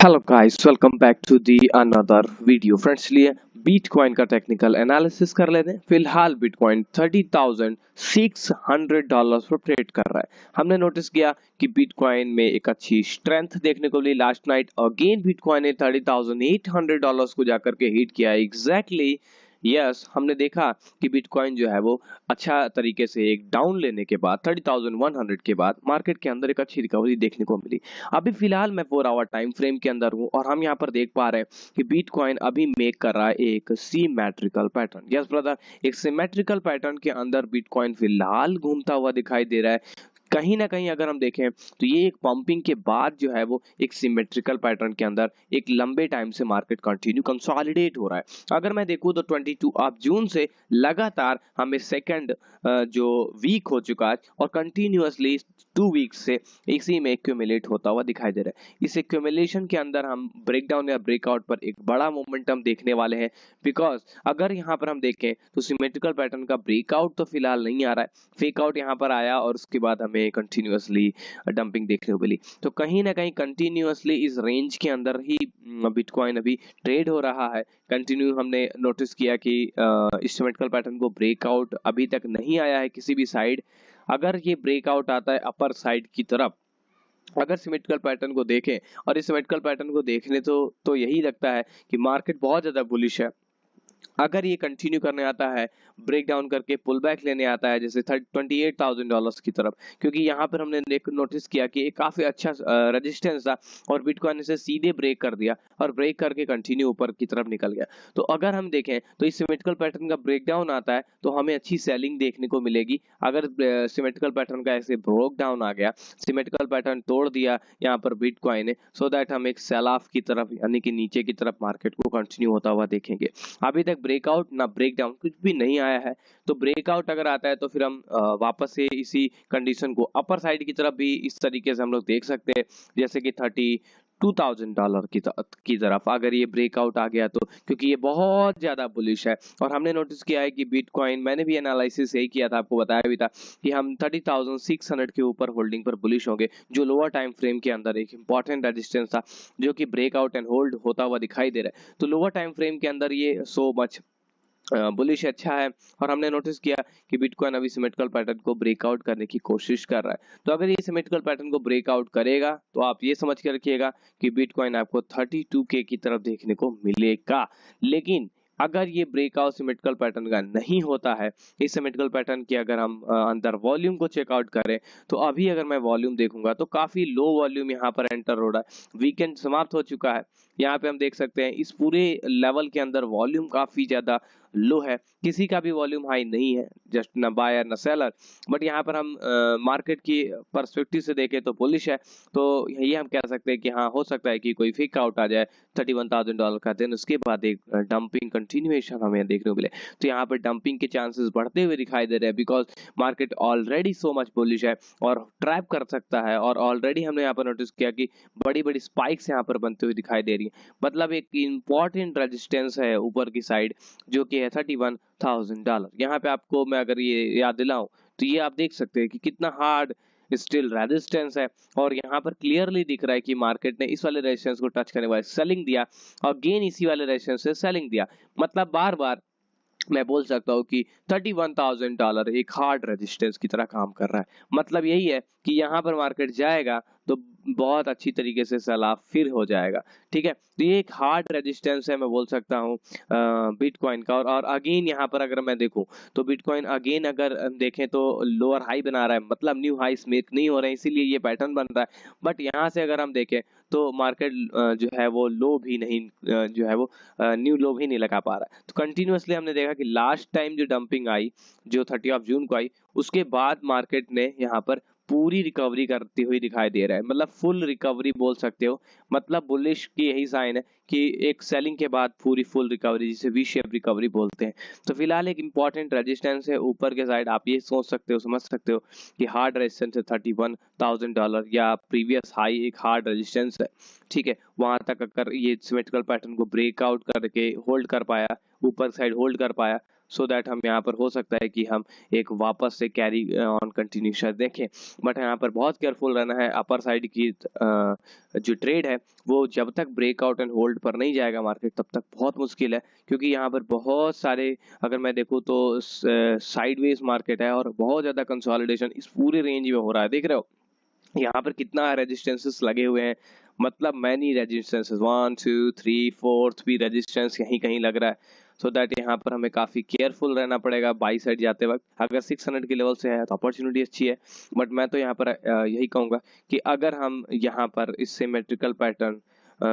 Hello guys, welcome back to the another video. Friends, लिए bitcoin का technical analysis कर लेते हैं। फिलहाल बिटकॉइन $30,600 पर ट्रेड कर रहा है। हमने नोटिस किया कि बिटकॉइन में एक अच्छी स्ट्रेंथ देखने को मिली। लास्ट नाइट अगेन बिटकॉइन ने $30,800 को जाकर के हिट किया। एग्जैक्टली यस, हमने देखा कि बिटकॉइन जो है वो अच्छा तरीके से एक डाउन लेने के बाद 30,100 के बाद मार्केट के अंदर एक अच्छी रिकवरी देखने को मिली। अभी फिलहाल मैं 4 आवर टाइम फ्रेम के अंदर हूं और हम यहाँ पर देख पा रहे हैं कि बिटकॉइन अभी मेक कर रहा है एक सिमेट्रिकल पैटर्न। यस ब्रदर, एक सिमेट्रिकल पैटर्न के अंदर बिटकॉइन फिलहाल घूमता हुआ दिखाई दे रहा है। कहीं ना कहीं अगर हम देखें तो ये एक पंपिंग के बाद जो है वो एक सिमेट्रिकल पैटर्न के अंदर एक लंबे टाइम से मार्केट कंटिन्यू कंसोलिडेट हो रहा है। अगर मैं देखूं तो 22 ऑफ जून से लगातार हमें सेकंड जो वीक हो चुका है और कंटिन्यूअसली 2 वीक से इसी में एक्यूमुलेट होता हुआ दिखाई दे रहा है। इस एक्यूमुलेशन के अंदर हम ब्रेकडाउन या ब्रेकआउट पर एक बड़ा मोमेंटम देखने वाले हैं। बिकॉज अगर यहाँ पर हम देखें तो सिमेट्रिकल पैटर्न का ब्रेकआउट तो फिलहाल नहीं आ रहा है। फेक आउट यहाँ पर आया और उसके बाद हमें कंटिन्यूअसली डंपिंग देखने को मिली। तो कहीं ना कहीं कंटिन्यूअसली इस रेंज के अंदर ही बिटकॉइन अभी ट्रेड हो रहा है। कंटिन्यू हमने नोटिस किया कि इस सिमेट्रिकल पैटर्न को ब्रेकआउट अभी तक नहीं आया है किसी भी साइड। अगर ये ब्रेकआउट आता है अपर साइड की तरफ, अगर सिमेट्रिकल पैटर्न को देखें और इस सिमेट्रिकल पैटर्न को देखने तो यही लगता है कि मार्केट बहुत ज्यादा बुलिश है। अगर ये कंटिन्यू करने आता है, ब्रेक डाउन करके पुल बैक लेने आता है जैसे $28,000 की तरफ, क्योंकि यहाँ पर हमने नोटिस किया कि एक काफी अच्छा रेजिस्टेंस था और बिटकॉइन इसे सीधे ब्रेक कर दिया और ब्रेक करके कंटिन्यू ऊपर की तरफ निकल गया। तो अगर हम देखें तो इस सिमेट्रिकल पैटर्न का ब्रेक डाउन आता है तो हमें अच्छी सेलिंग देखने को मिलेगी। अगर सिमेट्रिकल पैटर्न का ऐसे ब्रेक डाउन आ गया, सिमेट्रिकल पैटर्न तोड़ दिया यहाँ पर बिटकॉइन ने, सो दैट हम एक सेल ऑफ की तरफ यानी कि नीचे की तरफ मार्केट को कंटिन्यू होता हुआ देखेंगे। अभी तक ब्रेकआउट ना ब्रेकडाउन कुछ भी नहीं आया है। तो ब्रेकआउट अगर आता है तो फिर हम वापस से इसी कंडीशन को अपर साइड की तरफ भी इस तरीके से हम लोग देख सकते हैं, जैसे कि $32,000 की तरफ अगर ये ब्रेकआउट आ गया तो, क्योंकि ये बहुत ज्यादा बुलिश है। और हमने नोटिस किया है कि बिटकॉइन, मैंने भी एनालिसिस यही किया था, आपको बताया भी था कि हम 30,600 के ऊपर होल्डिंग पर बुलिश होंगे, जो लोअर टाइम फ्रेम के अंदर एक इंपॉर्टेंट रेजिस्टेंस था जो कि ब्रेकआउट एंड होल्ड होता हुआ दिखाई दे रहा है। तो लोअर टाइम फ्रेम के अंदर ये सो मच बुलिश अच्छा है। और हमने नोटिस किया कि बिटकॉइन अभी सिमेट्रिकल पैटर्न को ब्रेकआउट करने की कोशिश कर रहा है। तो अगर ये सिमेट्रिकल पैटर्न को ब्रेकआउट करेगा तो आप ये समझ के रखिएगा कि बिटकॉइन आपको 32K की तरफ देखने को मिलेगा। लेकिन अगर ये ब्रेकआउट सिमेट्रिकल पैटर्न का नहीं होता है, इस सिमेट्रिकल पैटर्न की अगर हम अंदर वॉल्यूम को चेकआउट करें तो अभी अगर मैं वॉल्यूम देखूंगा तो काफी लो वॉल्यूम यहाँ पर एंटर हो रहा है। वीकेंड समाप्त हो चुका है। यहाँ पे हम देख सकते हैं इस पूरे लेवल के अंदर वॉल्यूम काफी ज्यादा लो है, किसी का भी वॉल्यूम हाई नहीं है, जस्ट न बायर न सेलर। बट यहाँ पर हम मार्केट की पर्सपेक्टिव से देखें तो बुलिश है। तो ये हम कह सकते हैं कि हाँ, हो सकता है कि कोई फेक आउट आ जाए $31,000 का, देन उसके बाद एक डंपिंग कंटिन्यूएशन हमें देखने को मिले। तो यहाँ पर डंपिंग के चांसेस बढ़ते हुए दिखाई दे रहे हैं, because market already so much bullish है और ट्रैप कर सकता है। और ऑलरेडी हमने यहाँ पर नोटिस किया कि बड़ी बड़ी स्पाइक्स यहाँ पर बनते हुए दिखाई दे रही है। मतलब एक इंपॉर्टेंट रेजिस्टेंस है ऊपर की साइड जो कि है $31,000। यहाँ पे आपको मैं अगर ये याद दिलाऊं तो ये आप देख सकते हैं कि कितना हार्ड स्टिल रेजिस्टेंस है। और यहाँ पर क्लियरली दिख रहा है कि मार्केट ने इस वाले रेजिस्टेंस को टच करने वाले सेलिंग दिया और गेन इसी वाले रेजिस्टेंस से सेलिंग दिया। मतलब बार बार मैं बोल सकता हूँ कि $31,000 एक हार्ड रेजिस्टेंस की तरह काम कर रहा है। मतलब यही है कि यहाँ पर मार्केट जाएगा तो बहुत अच्छी तरीके से सलाह फिर हो जाएगा। ठीक है, तो ये एक हार्ड रेजिस्टेंस है, मैं बोल सकता हूँ बिटकॉइन का। और अगेन यहाँ पर अगर मैं देखूं तो बिटकॉइन अगेन अगर देखें तो लोअर हाई बना रहा है, मतलब न्यू हाई मेक नहीं हो रहे हैं, इसीलिए ये पैटर्न बन रहा है। बट यहाँ से अगर हम देखें तो मार्केट जो है वो लो भी नहीं जो है वो न्यू लो भी नहीं लगा पा रहा है। तो कंटिन्यूअसली हमने देखा कि लास्ट टाइम जो डंपिंग आई जो 30 ऑफ जून को आई, उसके बाद मार्केट ने यहाँ पर पूरी रिकवरी करती हुई दिखाई दे रहा है, मतलब फुल रिकवरी बोल सकते हो। मतलब बुलिश की यही साइन है कि एक सेलिंग के बाद पूरी फुल रिकवरी, जिसे वी शेप रिकवरी बोलते हैं। तो फिलहाल एक इंपॉर्टेंट रेजिस्टेंस है ऊपर के साइड, आप ये सोच सकते हो, समझ सकते हो कि हार्ड रेजिस्टेंस है $31,000 या प्रीवियस हाई एक हार्ड रेजिस्टेंस है। ठीक है, वहां तक अगर ये सिमेट्रिकल पैटर्न को ब्रेकआउट करके होल्ड कर पाया, ऊपर साइड होल्ड कर पाया, सो दैट हम यहाँ पर हो सकता है कि हम एक वापस से कैरी ऑन कंटिन्यू शेयर देखें। बट यहाँ पर बहुत केयरफुल रहना है। अपर साइड की जो ट्रेड है वो जब तक ब्रेकआउट एंड होल्ड पर नहीं जाएगा मार्केट तब तक बहुत मुश्किल है, क्योंकि यहाँ पर बहुत सारे, अगर मैं देखूँ तो साइडवेज मार्केट है और बहुत ज़्यादा कंसोलिडेशन इस पूरे रेंज में हो रहा है। देख रहे हो यहाँ पर कितना रेजिस्टेंसेस लगे हुए हैं, मतलब मैनी रेजिस्टेंसेस, 1 2 3 4th भी रेजिस्टेंस यहीं कहीं लग रहा है। सो दैट यहाँ पर हमें काफी केयरफुल रहना पड़ेगा बाई साइड जाते वक्त। अगर 600 के लेवल से है तो अपॉर्चुनिटी अच्छी है, बट मैं तो यहाँ पर यही कहूंगा कि अगर हम यहाँ पर इस सिमेट्रिकल पैटर्न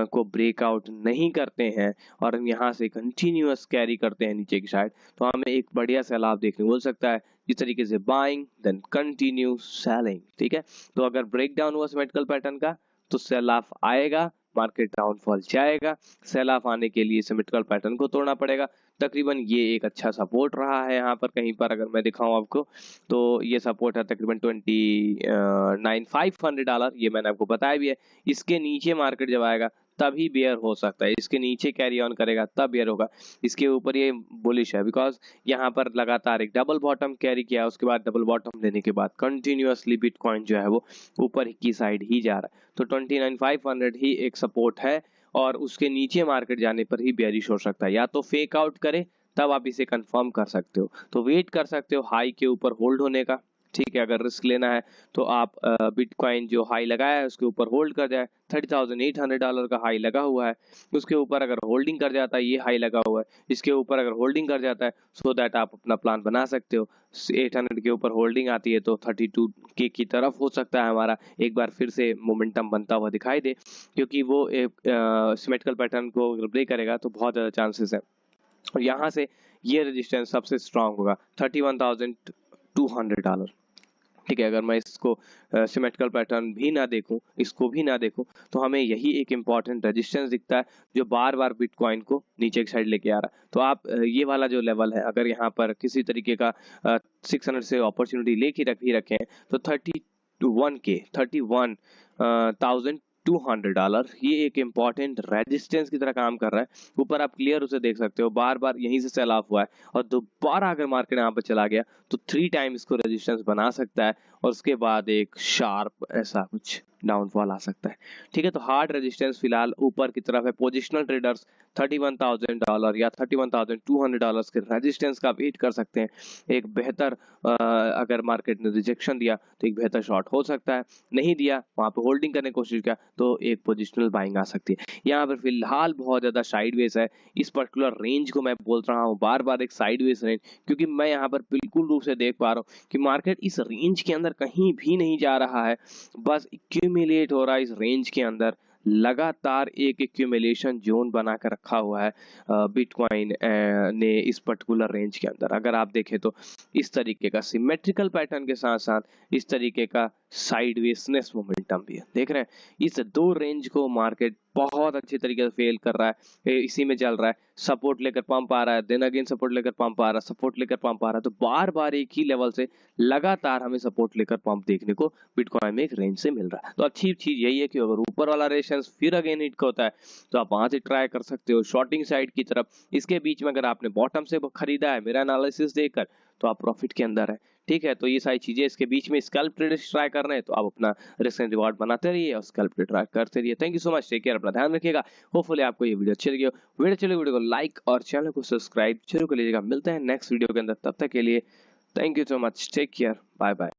को ब्रेकआउट नहीं करते हैं और हम यहाँ से कंटिन्यूअस कैरी करते हैं नीचे की साइड, तो हमें एक बढ़िया सा लाभ देखने को मिल सकता है, इस तरीके से बाइंग देन कंटिन्यू सेलिंग। ठीक है, तो अगर ब्रेक डाउन हुआ सिमेट्रिकल पैटर्न का तो सेल ऑफ आएगा, मार्केट डाउनफॉल जाएगा। सेल ऑफ आने के लिए सिमेट्रिकल पैटर्न को तोड़ना पड़ेगा। तकरीबन ये एक अच्छा सपोर्ट रहा है यहाँ पर, कहीं पर अगर मैं दिखाऊं आपको तो ये सपोर्ट है तकरीबन $29,500, ये मैंने आपको बताया भी है। इसके नीचे मार्केट जब आएगा तभी बेयर हो सकता है, इसके नीचे कैरी ऑन करेगा तब बेयर होगा। इसके ऊपर ये बुलिश है बिकॉज यहाँ पर लगातार एक डबल बॉटम कैरी किया, उसके बाद डबल बॉटम लेने के बाद कंटिन्यूअसली बिटकॉइन जो है वो ऊपर की साइड ही जा रहा है। तो 29,500 ही एक सपोर्ट है और उसके नीचे मार्केट जाने पर ही बेयरिश हो सकता है। या तो फेक आउट करे तब आप इसे कंफर्म कर सकते हो, तो वेट कर सकते हो हाई के ऊपर होल्ड होने का। ठीक है, अगर रिस्क लेना है तो आप बिटकॉइन जो हाई लगाया है उसके ऊपर होल्ड कर जाए। $30,800 का हाई लगा हुआ है, उसके ऊपर अगर होल्डिंग कर जाता है, ये हाई लगा हुआ है, इसके ऊपर अगर होल्डिंग कर जाता है सो दैट आप अपना प्लान बना सकते हो। 800 के ऊपर होल्डिंग आती है तो 32 के की तरफ हो सकता है हमारा एक बार फिर से मोमेंटम बनता हुआ दिखाई दे, क्योंकि वो एक सिमेट्रिकल पैटर्न को ब्रेक करेगा तो बहुत ज़्यादा चांसेस है। और यहाँ से ये रेजिस्टेंस सबसे स्ट्रांग होगा $31,200। ठीक है, अगर मैं इसको सिमेट्रिकल पैटर्न भी ना देखूं, इसको भी ना देखूं, तो हमें यही एक इम्पॉर्टेंट रेजिस्टेंस दिखता है जो बार बार बिटकॉइन को नीचे की साइड लेके आ रहा है। तो आप ये वाला जो लेवल है, अगर यहाँ पर किसी तरीके का 600 से अपॉर्चुनिटी लेके रखें तो 31,200 ये एक इम्पॉर्टेंट रेजिस्टेंस की तरह काम कर रहा है। ऊपर आप क्लियर उसे देख सकते हो, बार बार यहीं से सेल ऑफ हुआ है और दोबारा अगर मार्केट यहाँ पर चला गया तो 3 टाइम इसको रेजिस्टेंस बना सकता है और उसके बाद एक शार्प ऐसा कुछ डाउनफॉल आ सकता है। ठीक है, तो हार्ड रेजिस्टेंस फिलहाल ऊपर की तरफ है। पोजिशनल ट्रेडर्स $31,000 या $31,200 के रेजिस्टेंस का वेट कर सकते हैं। एक बेहतर अगर मार्केट ने रिजेक्शन दिया तो एक बेहतर शॉर्ट हो सकता है, नहीं दिया वहां पे होल्डिंग करने की कोशिश किया तो एक पोजिशनल बाइंग आ सकती है। यहाँ पर फिलहाल बहुत ज्यादा साइडवेज है, इस पर्टिकुलर रेंज को मैं बोल रहा हूँ बार बार एक साइडवेज रेंज, क्योंकि मैं यहाँ पर बिल्कुल रूप से देख पा रहा हूँ कि मार्केट इस रेंज के अंदर कहीं भी नहीं जा रहा है, बस एक्यूमुलेट हो रहा है इस रेंज के अंदर। लगातार एक एक्यूमुलेशन जोन बनाकर रखा हुआ है बिटकॉइन ने इस पर्टिकुलर रेंज के अंदर। अगर आप देखें तो इस तरीके का सिमेट्रिकल पैटर्न के साथ साथ इस तरीके का साइडवेसनेस मोमेंटम भी है। देख रहे हैं, इस दो रेंज को मार्केट बहुत अच्छे तरीके से फेल कर रहा है, इसी में चल रहा है। सपोर्ट लेकर पंप आ रहा है, देन अगेन सपोर्ट लेकर पंप आ रहा है, सपोर्ट लेकर पंप आ रहा है, तो बार बार एक ही लेवल से लगातार हमें सपोर्ट लेकर पंप देखने को बिटकॉइन में एक रेंज से मिल रहा है। तो अच्छी चीज यही है कि अगर ऊपर वाला रेजिस्टेंस फिर अगेन हिट होता है तो आप वहां से ट्राई कर सकते हो शॉर्टिंग साइड की तरफ। इसके बीच में अगर आपने बॉटम से खरीदा है मेरा एनालिसिस देखकर तो आप प्रॉफिट के अंदर है। ठीक है, तो ये सारी चीजें इसके बीच में स्कैल्प ट्रेड ट्राई कर रहे हैं तो आप अपना रिस्क एंड रिवॉर्ड बनाते रहिए और स्कैल्प ट्रेड ट्राई करते रहिए। Thank you so much, take care, अपना ध्यान रखिएगा। होपफुली आपको ये वीडियो अच्छी लगी हो। वीडियो को लाइक और चैनल को सब्सक्राइब जरूर कर लीजिएगा। मिलते हैं नेक्स्ट वीडियो के अंदर, तब तक के लिए thank you so much, take care, bye bye.